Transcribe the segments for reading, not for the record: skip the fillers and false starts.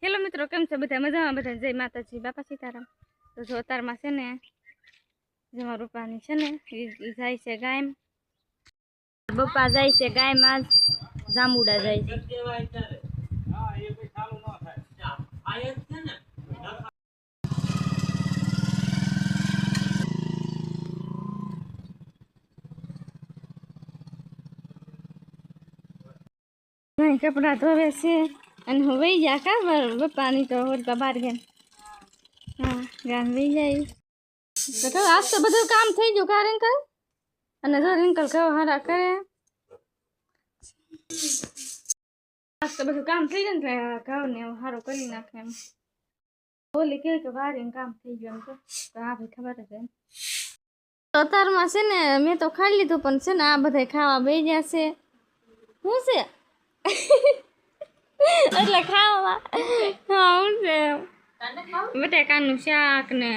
Hello મિત્રો, કેમ છો બધા? મજામાં બધા? જય માતાજી, બાપા સીતારામ. તો જો અતારમાં છે ને જેમાં રૂપાની છે ને એ જાય છે ગાયમ, બપ્પા જાય છે ગાયમાં, જાંબુડા જાય છે. કપડા ધોવે છે અને હું વહી ગયા કા બપ્પાની તો હોરકા બહાર ગયા. હા, ગામ વહી જાય તો આજ તો બધું કામ થઈ ગયું કા રિંકલ? અને જો રિંકલ કેવો હારા કરે. આજ તો બધું કામ થઈ જાય ને ઘઉં ને સારું કરી નાખે એમ. બોલી કે વારે કામ થઈ ગયું એમ તો હા ભાઈ ખબર જ એમ. અતારમાં છે ને મેં તો ખાઈ લીધું પણ છે ને આ બધા ખાવા બેસી ગયા છે. શું છે? એટલે ખાવા હા હું છે બટાકાનું શાક ને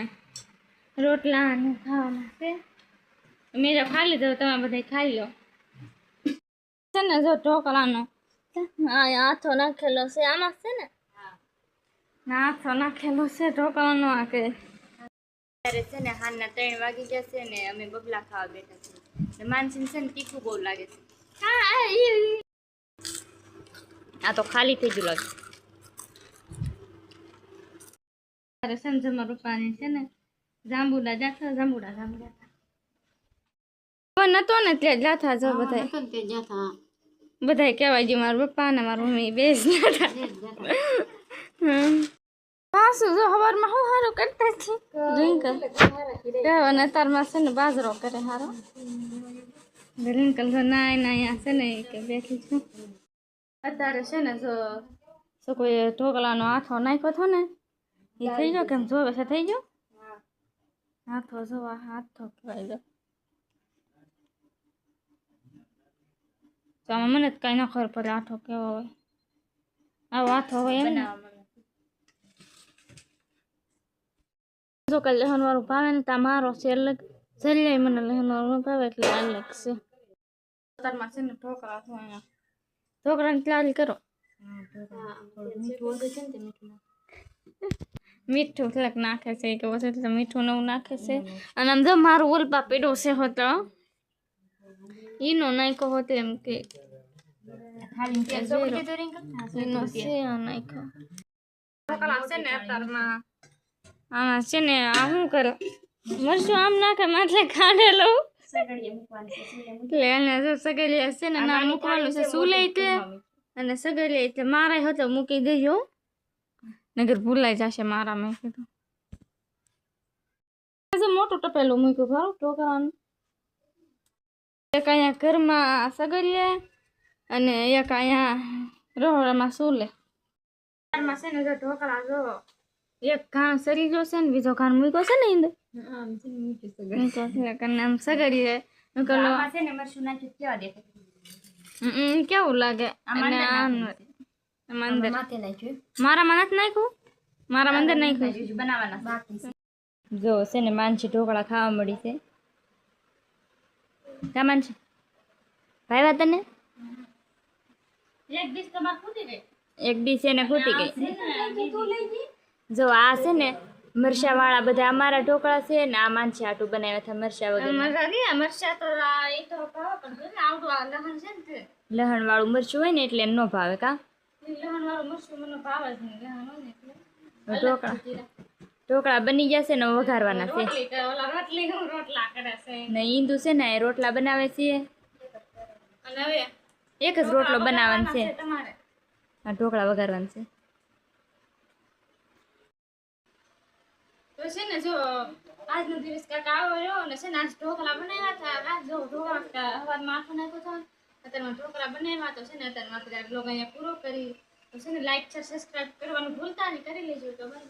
રોટલા ને ખાવાના છે. મેં તો ખાઈ લીધું, તમે બધા ખાઈ લો. છે ને જો ઢોકળાનો હાથો નાખેલો છે આમાં છે ને હાથો નાખેલો છે ઢોકળાનો આ કે ત્યારે છે ને હાલના 3 વાગી જશે ને અમે બબલા ખાવા બેઠા છીએ. માનસીને છે ને તીખું બહુ લાગે છે. આ તો ખાલી થઈ ગયું લાગે. સમજમાં રૂપાની છે ને જાંબુડા જાતા જાંબુડા નતો ને એટલે જ જાતા. જો બધા કહેવાય ગયું મારા પપ્પા ને મારા મમ્મી બે જ નતા. પાછું જો સવારમાં હું સારું કરતા છે રિંકલ અને અત્યારમાં છે ને બાજરો કરે સારો. રિંકલ જો ના અહીંયા છે ને કે બેઠી છું. અત્યારે છે ને જો કોઈ ઢોકળાનો હાથો નાખ્યો હતો ને એ થઈ ગયો કેમ જોવે છે? થઈ ગયો હાથો જોવા હાથો કહેવાય ગયો. તો આમાં મને જ કઈ ન ખબર પડે આઠો કેવો હોય. આવો આથો હોય એમ જો કે લહણ વાળું ભાવે ને તા મારો છે અલગ, જલ્યાય મને લહણ વાળું ભાવે એટલે અલગ છે. અત્યારમાં છે ને ઢોકળા ધોયા, ઢોકળાની તૈયારી કરો. મીઠું થોડાક નાખે છે કે પછી મીઠું નવું નાખે છે. અને આમ જો મારું ઓલપા પેડો છે હોતો ઈનો નાખ્યો હોતો એમ કે ઈનો છે નાખ્યો. ઢોકળા છે ને અત્યારમાં આમાં છે ને આ શું કરે મરચું આમ નાખે એટલે ખાંડેલો એટલે એને જો સગલિયા છે ને ના મૂકવાનું છે શું લઈ તે અને સગલિયા એટલે મારા હતો મૂકી દેજો નગર ભૂલાઈ જશે મારા. મેં કીધું મોટું ટપેલું મૂક્યું ખરું ઢોકળાનું. એક અહીંયા ઘરમાં સગલિયા અને એક અહીંયા રહોડામાં સુલે. છે ને જો ઢોકળા જો એક ઘાણ સરી ગયો છે ને બીજો ઘાણ મૂક્યો છે ને અંદર કેવું લાગે. મારામાં નથી નાખ્યું, મારા અંદર નાખ્યું બનાવવાના. જો છે ને માનસી ઢોકળા ખાવા મળી છે. કા માનસી ભાઈ તને એક ડીશ એને ખૂટી ગઈ. જો આ છે ને મરચા વાળા બધા અમારા ઢોકળા છે ને આ માનસી આટું બનાવ્યા હતા મરચા વગર. લહણ વાળું મરચું હોય ને એટલે ન ભાવે કા. ઢોકળા બની ગયા છે ને વઘારવાના છે ને ઈંદુ છે ને રોટલા બનાવે છે. એક જ રોટલો બનાવવાનો છે, આ ઢોકળા વઘારવાનું છે. તો છે ને જો આજનો દિવસ કાંક આવો રહ્યો ને છે ને આજ ઢોકળા બનાવ્યા હતા. જો ઢોકળા સવારમાં આખો નાખ્યો હતો અત્યારમાં ઢોકળા બનાવ્યા તો છે ને અત્યારમાં આપણે બ્લોગ અહીંયા પૂરો કરી. તો છે ને લાઈક છે સબસ્ક્રાઈબ કરવાનું ભૂલતા નહીં, કરી લેજો તો બસ.